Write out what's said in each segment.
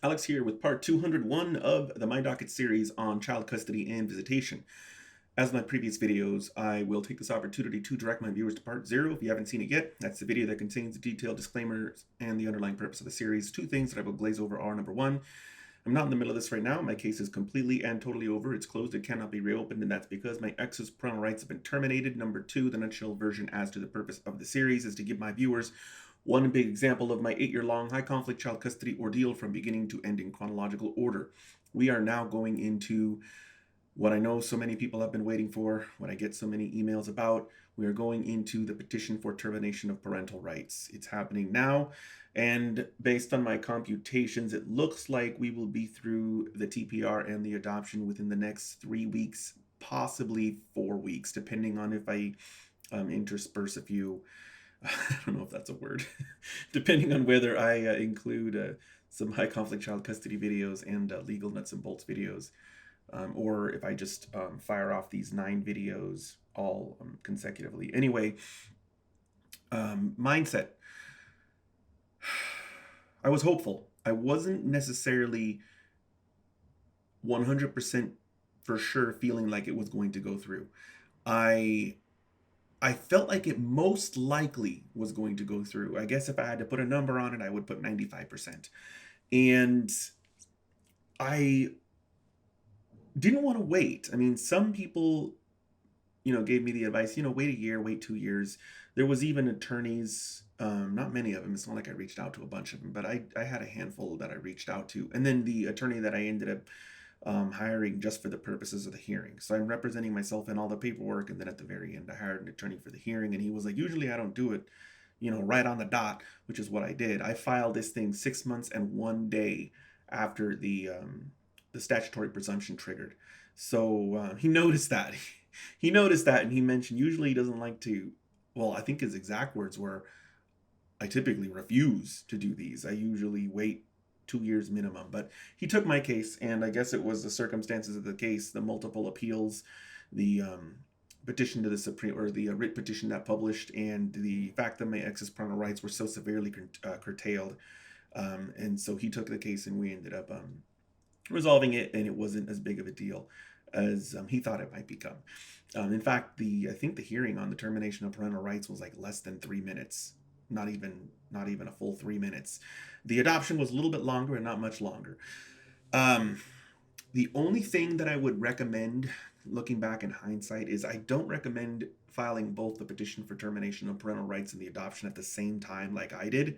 Alex here with part 201 of the My Docket series on child custody and visitation. As in my previous videos, I will take this opportunity to direct my viewers to part 0 if you haven't seen it yet. That's the video that contains the detailed disclaimers and the underlying purpose of the series. Two things that I will glaze over are: number one, I'm not in the middle of this right now. My case is completely and totally over. It's closed. It cannot be reopened, and that's because my ex's parental rights have been terminated. Number two, the nutshell version as to the purpose of the series is to give my viewers one big example of my 8-year-long high-conflict child custody ordeal from beginning to end in chronological order. We are now going into what I know so many people have been waiting for, what I get so many emails about. We are going into the petition for termination of parental rights. It's happening now, and based on my computations, it looks like we will be through the TPR and the adoption within the next 3 weeks, possibly 4 weeks, depending on if I intersperse a few. I don't know if that's a word, depending on whether I include some high conflict child custody videos and legal nuts and bolts videos, or if I just fire off these 9 videos all consecutively. Anyway, mindset. I was hopeful. I wasn't necessarily 100% for sure feeling like it was going to go through. I felt like it most likely was going to go through. I guess if I had to put a number on it, I would put 95%. And I didn't want to wait. I mean, some people, gave me the advice, wait a year, wait 2 years. There was even attorneys, not many of them. It's not like I reached out to a bunch of them, but I had a handful that I reached out to. And then the attorney that I ended up hiring just for the purposes of the hearing. So I'm representing myself in all the paperwork, and then at the very end, I hired an attorney for the hearing, and he was like, usually I don't do it, right on the dot, which is what I did. I filed this thing 6 months and 1 day after the statutory presumption triggered. So he noticed that. He noticed that, and he mentioned usually he doesn't like to. Well, I think his exact words were, I typically refuse to do these. I usually wait 2 years minimum. But he took my case, and I guess it was the circumstances of the case, the multiple appeals, the petition to the Supreme, or the writ petition that published, and the fact that my ex's parental rights were so severely curtailed. And so he took the case, and we ended up resolving it, and it wasn't as big of a deal as he thought it might become. In fact, I think the hearing on the termination of parental rights was like less than 3 minutes. Not even a full 3 minutes. The adoption was a little bit longer and not much longer. The only thing that I would recommend, looking back in hindsight, is I don't recommend filing both the petition for termination of parental rights and the adoption at the same time like I did.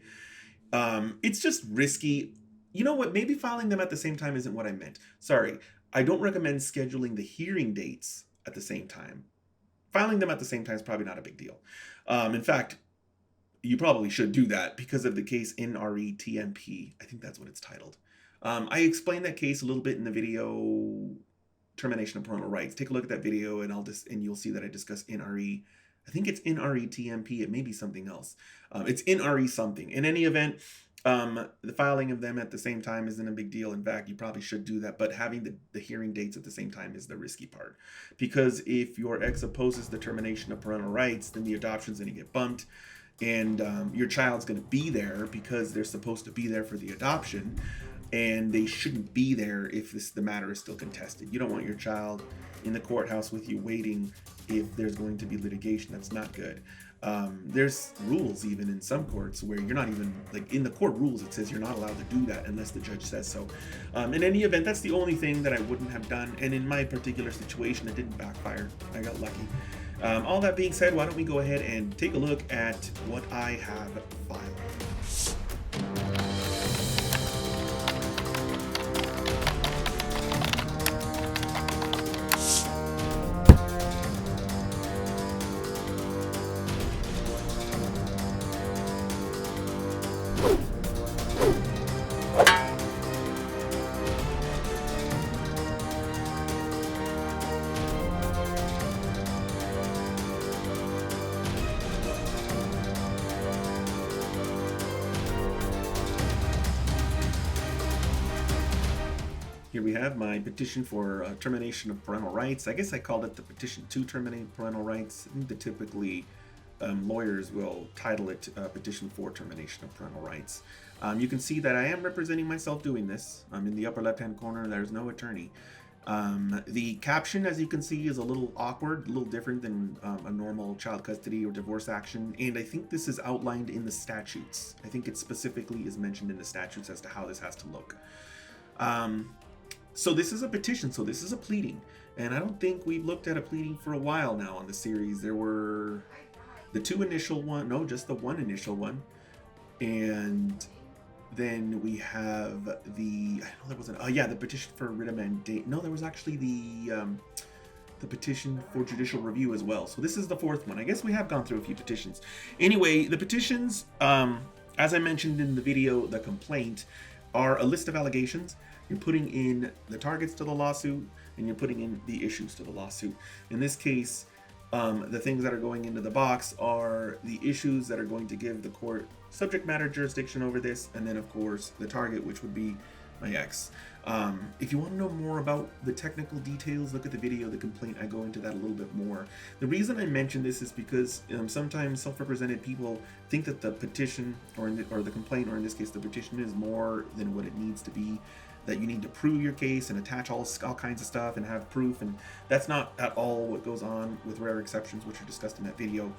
It's just risky. You know what? Maybe filing them at the same time isn't what I meant. Sorry. I don't recommend scheduling the hearing dates at the same time. Filing them at the same time is probably not a big deal. In fact, you probably should do that because of the case NRE TMP. I think that's what it's titled. I explained that case a little bit in the video termination of parental rights. Take a look at that video, and you'll see that I discuss NRE. I think it's NRE TMP. It may be something else. It's NRE something. In any event, the filing of them at the same time isn't a big deal. In fact, you probably should do that, but having the hearing dates at the same time is the risky part. Because if your ex opposes the termination of parental rights, then the adoption's going to get bumped, and your child's going to be there because they're supposed to be there for the adoption, and they shouldn't be there if the matter is still contested. You don't want your child in the courthouse with you waiting if there's going to be litigation. That's not good. There's rules even in some courts where you're not even, like in the court rules, it says you're not allowed to do that unless the judge says so. In any event, that's the only thing that I wouldn't have done. And in my particular situation, it didn't backfire. I got lucky. All that being said, why don't we go ahead and take a look at what I have filed. Here we have my petition for termination of parental rights. I guess I called it the petition to terminate parental rights. I think the typically lawyers will title it Petition for Termination of Parental Rights. You can see that I am representing myself doing this. In the upper left-hand corner, there's no attorney. The caption, as you can see, is a little awkward, a little different than a normal child custody or divorce action, and I think this is outlined in the statutes. I think it specifically is mentioned in the statutes as to how this has to look. So this is a petition, so this is a pleading, and I don't think we've looked at a pleading for a while now on the series. There were the two initial one, no, just the one initial one, and then we have the, I know there was the petition for writ of mandate. No, there was actually the petition for judicial review as well. So this is the fourth one. I guess we have gone through a few petitions. Anyway, the petitions, as I mentioned in the video, the complaint, are a list of allegations. You're putting in the targets to the lawsuit, and you're putting in the issues to the lawsuit. In this case, the things that are going into the box are the issues that are going to give the court subject matter jurisdiction over this, and then of course the target, which would be my ex. If you want to know more about the technical details, look at the video, the complaint. I go into that a little bit more. The reason I mention this is because sometimes self-represented people think that the petition or the complaint, or in this case the petition, is more than what it needs to be, that you need to prove your case and attach all kinds of stuff and have proof, and that's not at all what goes on, with rare exceptions which are discussed in that video.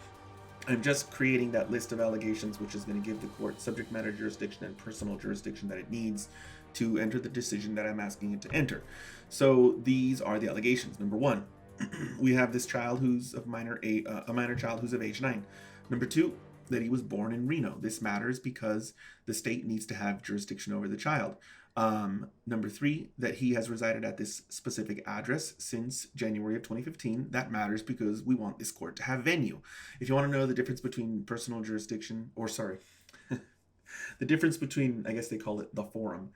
I'm just creating that list of allegations, which is going to give the court subject matter jurisdiction and personal jurisdiction that it needs to enter the decision that I'm asking it to enter. So these are the allegations. Number one, we have this child who's a minor child who's of age 9. Number two, that he was born in Reno. This matters because the state needs to have jurisdiction over the child. Number three, that he has resided at this specific address since January of 2015. That matters because we want this court to have venue. If you want to know the difference between personal jurisdiction, the difference between, I guess they call it the forum,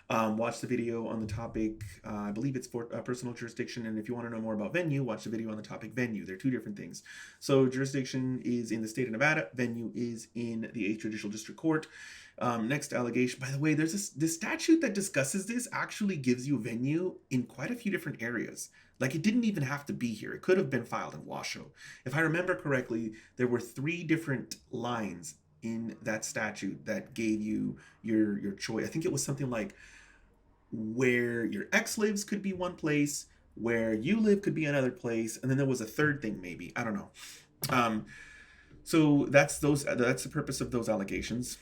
watch the video on the topic, I believe it's for personal jurisdiction, and if you want to know more about venue, watch the video on the topic venue. They're two different things. So jurisdiction is in the state of Nevada, venue is in the 8th Judicial District Court. Next allegation, by the way, there's this statute that discusses this, actually gives you venue in quite a few different areas. Like, it didn't even have to be here. It could have been filed in Washoe. If I remember correctly, there were 3 different lines in that statute that gave you your choice. I think it was something like where your ex lives could be one place, where you live could be another place, and then there was a third thing maybe. I don't know. So that's the purpose of those allegations.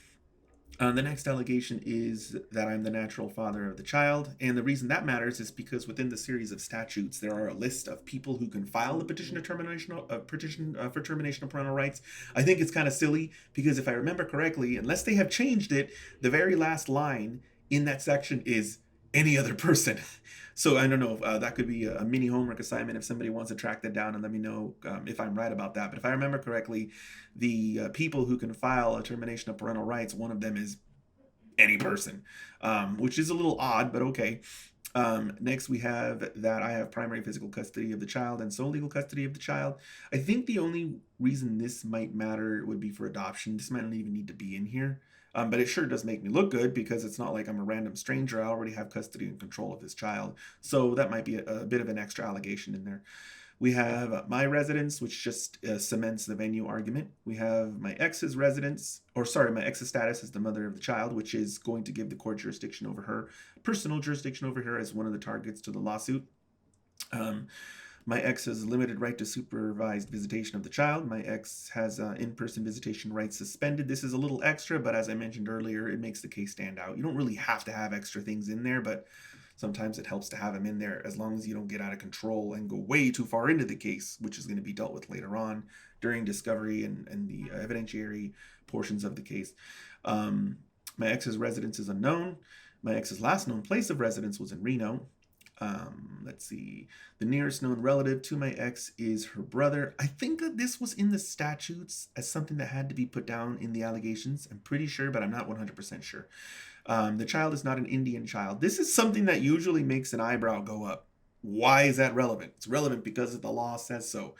The next allegation is that I'm the natural father of the child, and the reason that matters is because within the series of statutes there are a list of people who can file a petition for termination of parental rights. I think it's kind of silly because if I remember correctly, unless they have changed it, the very last line in that section is any other person. So I don't know if that could be a mini homework assignment if somebody wants to track that down and let me know if I'm right about that. But if I remember correctly, the people who can file a termination of parental rights, one of them is any person, which is a little odd, but okay. Next, we have that I have primary physical custody of the child and sole legal custody of the child. I think the only reason this might matter would be for adoption. This might not even need to be in here. But it sure does make me look good because it's not like I'm a random stranger. I already have custody and control of this child. So that might be a bit of an extra allegation in there. We have my residence, which just cements the venue argument. We have my ex's residence, my ex's status as the mother of the child, which is going to give the court jurisdiction over her, personal jurisdiction over her as one of the targets to the lawsuit. My ex has limited right to supervised visitation of the child. My ex has in-person visitation rights suspended. This is a little extra, but as I mentioned earlier, it makes the case stand out. You don't really have to have extra things in there, but sometimes it helps to have them in there as long as you don't get out of control and go way too far into the case, which is going to be dealt with later on during discovery and the evidentiary portions of the case. My ex's residence is unknown. My ex's last known place of residence was in Reno. Let's see. The nearest known relative to my ex is her brother. I think that this was in the statutes as something that had to be put down in the allegations. I'm pretty sure, but I'm not 100% sure. The child is not an Indian child. This is something that usually makes an eyebrow go up. Why is that relevant? It's relevant because the law says so.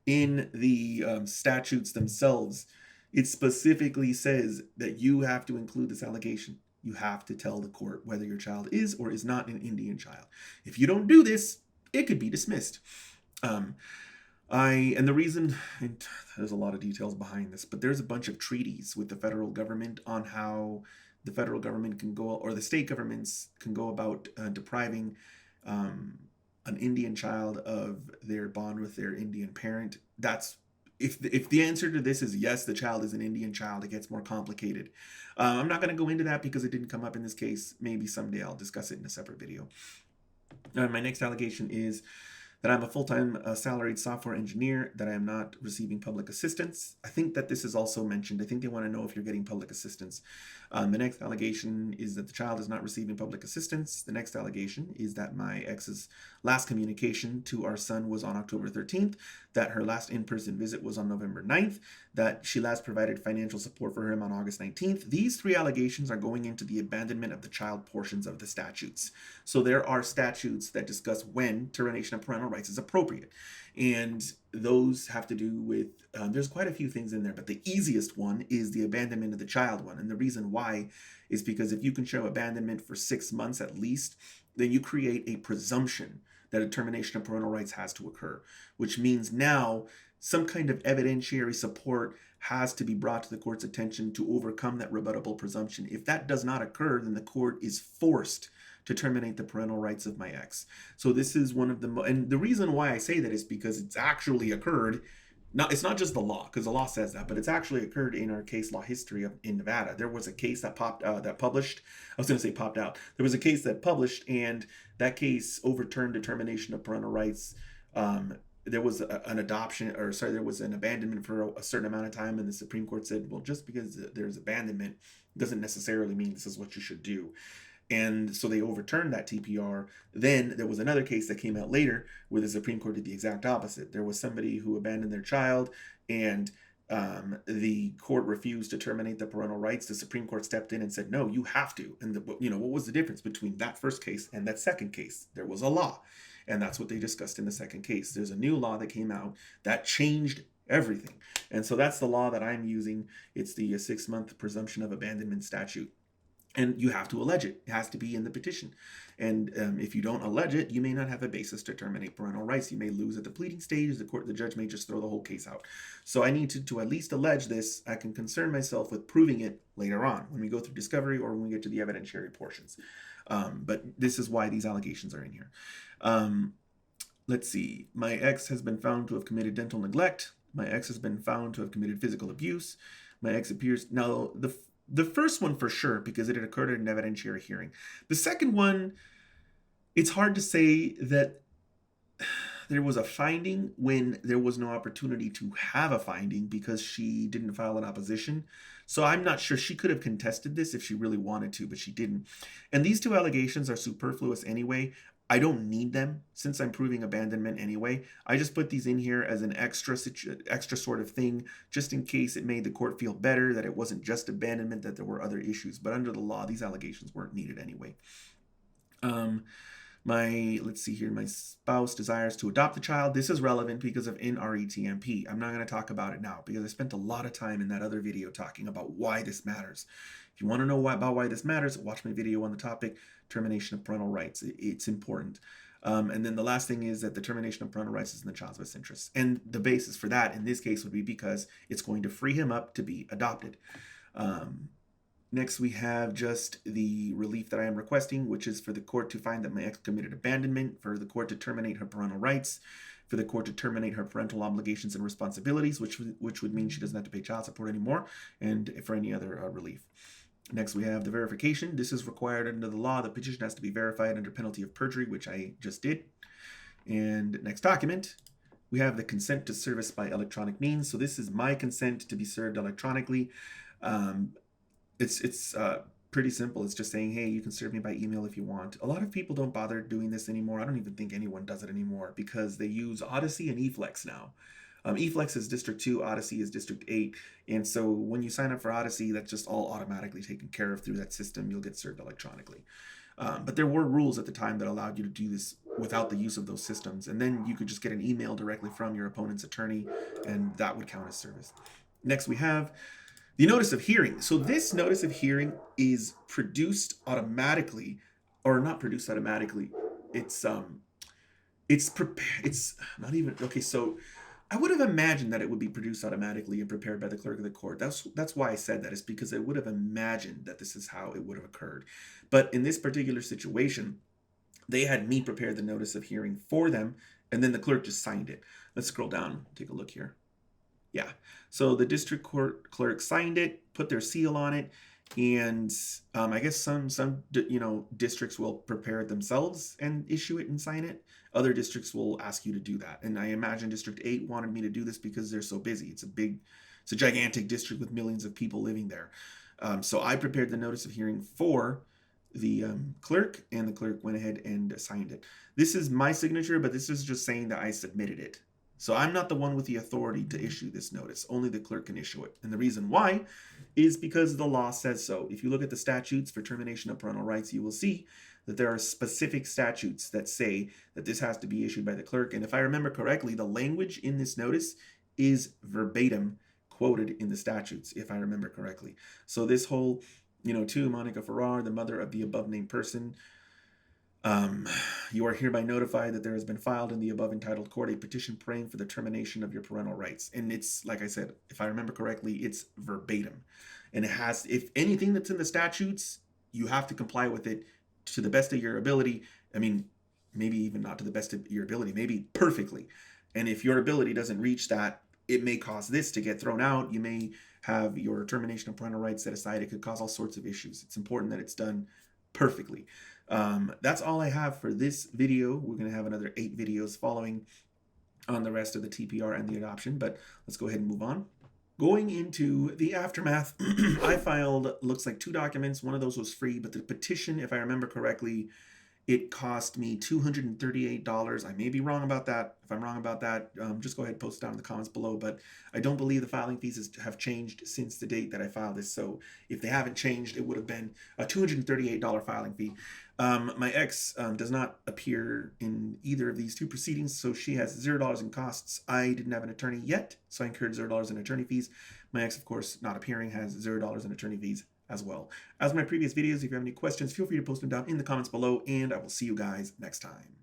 In the statutes themselves, it specifically says that you have to include this allegation. You have to tell the court whether your child is or is not an Indian child. If you don't do this, it could be dismissed. And the reason, and there's a lot of details behind this, but there's a bunch of treaties with the federal government on how the federal government can go, or the state governments can go about depriving um, an Indian child of their bond with their Indian parent. That's if the answer to this is yes, the child is an Indian child, it gets more complicated. I'm not going to go into that because it didn't come up in this case. Maybe someday I'll discuss it in a separate video. My next allegation is that I'm a full-time salaried software engineer, that I am not receiving public assistance. I think that this is also mentioned. I think they want to know if you're getting public assistance. The next allegation is that the child is not receiving public assistance. The next allegation is that my ex's last communication to our son was on October 13th, that her last in-person visit was on November 9th, that she last provided financial support for him on August 19th. These three allegations are going into the abandonment of the child portions of the statutes. So there are statutes that discuss when termination of parental rights is appropriate. And those have to do with, there's quite a few things in there, but the easiest one is the abandonment of the child one. And the reason why is because if you can show abandonment for 6 months at least, then you create a presumption that a termination of parental rights has to occur, which means now some kind of evidentiary support has to be brought to the court's attention to overcome that rebuttable presumption. If that does not occur, then the court is forced to terminate the parental rights of my ex. So this is one of the, and the reason why I say that is because it's actually occurred. It's not just the law, because the law says that, but it's actually occurred in our case law history in Nevada. There was a case that published. I was going to say popped out. There was a case that published, and that case overturned determination of parental rights. There was an adoption, or sorry, there was an abandonment for a certain amount of time, and the Supreme Court said, well, just because there's abandonment doesn't necessarily mean this is what you should do. And so they overturned that TPR. Then there was another case that came out later where the Supreme Court did the exact opposite. There was somebody who abandoned their child, and the court refused to terminate the parental rights. The Supreme Court stepped in and said, no, you have to. And what was the difference between that first case and that second case? There was a law. And that's what they discussed in the second case. There's a new law that came out that changed everything. And so that's the law that I'm using. It's the 6-month presumption of abandonment statute. And you have to allege it. It has to be in the petition. And if you don't allege it, you may not have a basis to terminate parental rights. You may lose at the pleading stage. The judge may just throw the whole case out. So I need to at least allege this. I can concern myself with proving it later on when we go through discovery or when we get to the evidentiary portions. But this is why these allegations are in here. Let's see. My ex has been found to have committed dental neglect. My ex has been found to have committed physical abuse. My ex appears... Now, the first one for sure, because it had occurred at an evidentiary hearing. The second one, it's hard to say that there was a finding when there was no opportunity to have a finding because she didn't file an opposition. So I'm not sure. She could have contested this if she really wanted to, but she didn't. And these two allegations are superfluous anyway. I don't need them since I'm proving abandonment anyway. I just put these in here as an extra sort of thing, just in case it made the court feel better that it wasn't just abandonment, that there were other issues. But under the law, these allegations weren't needed anyway. Let's see here, my spouse desires to adopt the child. This is relevant because of NRETMP. I'm not going to talk about it now because I spent a lot of time in that other video talking about why this matters. If you want to know why this matters, watch my video on the topic, termination of parental rights. It's important. And then the last thing is that the termination of parental rights is in the child's best interest. And the basis for that in this case would be because it's going to free him up to be adopted. Next, we have just the relief that I am requesting, which is for the court to find that my ex committed abandonment, for the court to terminate her parental rights, for the court to terminate her parental obligations and responsibilities, which would mean she doesn't have to pay child support anymore, and for any other relief. Next, we have the verification. This is required under the law. The petition has to be verified under penalty of perjury, which I just did. And next document, we have the consent to service by electronic means. So this is my consent to be served electronically. It's pretty simple. It's just saying, hey, you can serve me by email if you want. A lot of people don't bother doing this anymore. I don't even think anyone does it anymore because they use Odyssey and eFlex now. eFlex is District 2, Odyssey is District 8. And so when you sign up for Odyssey, that's just all automatically taken care of through that system. You'll get served electronically. But there were rules at the time that allowed you to do this without the use of those systems. And then you could just get an email directly from your opponent's attorney, and that would count as service. Next, we have the notice of hearing. So this notice of hearing is produced automatically, or not produced automatically. It's not even, okay, so I would have imagined that it would be produced automatically and prepared by the clerk of the court. That's why I said that, is because I would have imagined that this is how it would have occurred. But in this particular situation, they had me prepare the notice of hearing for them, and then the clerk just signed it. Let's scroll down, take a look here. Yeah. So the district court clerk signed it, put their seal on it, and I guess some districts will prepare it themselves and issue it and sign it. Other districts will ask you to do that. And I imagine District 8 wanted me to do this because they're so busy. It's a gigantic district with millions of people living there. So I prepared the notice of hearing for the clerk, and the clerk went ahead and signed it. This is my signature, but this is just saying that I submitted it. So I'm not the one with the authority to issue this notice. Only the clerk can issue it. And the reason why is because the law says so. If you look at the statutes for termination of parental rights, you will see that there are specific statutes that say that this has to be issued by the clerk. And if I remember correctly, the language in this notice is verbatim quoted in the statutes, if I remember correctly. So this whole, to Monica Farrar, the mother of the above named person, you are hereby notified that there has been filed in the above entitled court a petition praying for the termination of your parental rights. And it's, like I said, if I remember correctly, it's verbatim. And it has, if anything that's in the statutes, you have to comply with it to the best of your ability. I mean, maybe even not to the best of your ability, maybe perfectly. And if your ability doesn't reach that, it may cause this to get thrown out. You may have your termination of parental rights set aside. It could cause all sorts of issues. It's important that it's done perfectly. That's all I have for this video. We're going to have another 8 videos following on the rest of the TPR and the adoption, but let's go ahead and move on. Going into the aftermath, I filed, looks like 2 documents. One of those was free, but the petition, if I remember correctly, it cost me $238. I may be wrong about that. If I'm wrong about that, just go ahead and post it down in the comments below. But I don't believe the filing fees have changed since the date that I filed this. So if they haven't changed, it would have been a $238 filing fee. My ex does not appear in either of these 2 proceedings, so she has $0 in costs. I didn't have an attorney yet, so I incurred $0 in attorney fees. My ex, of course, not appearing, has $0 in attorney fees as well. As my previous videos, if you have any questions, feel free to post them down in the comments below, and I will see you guys next time.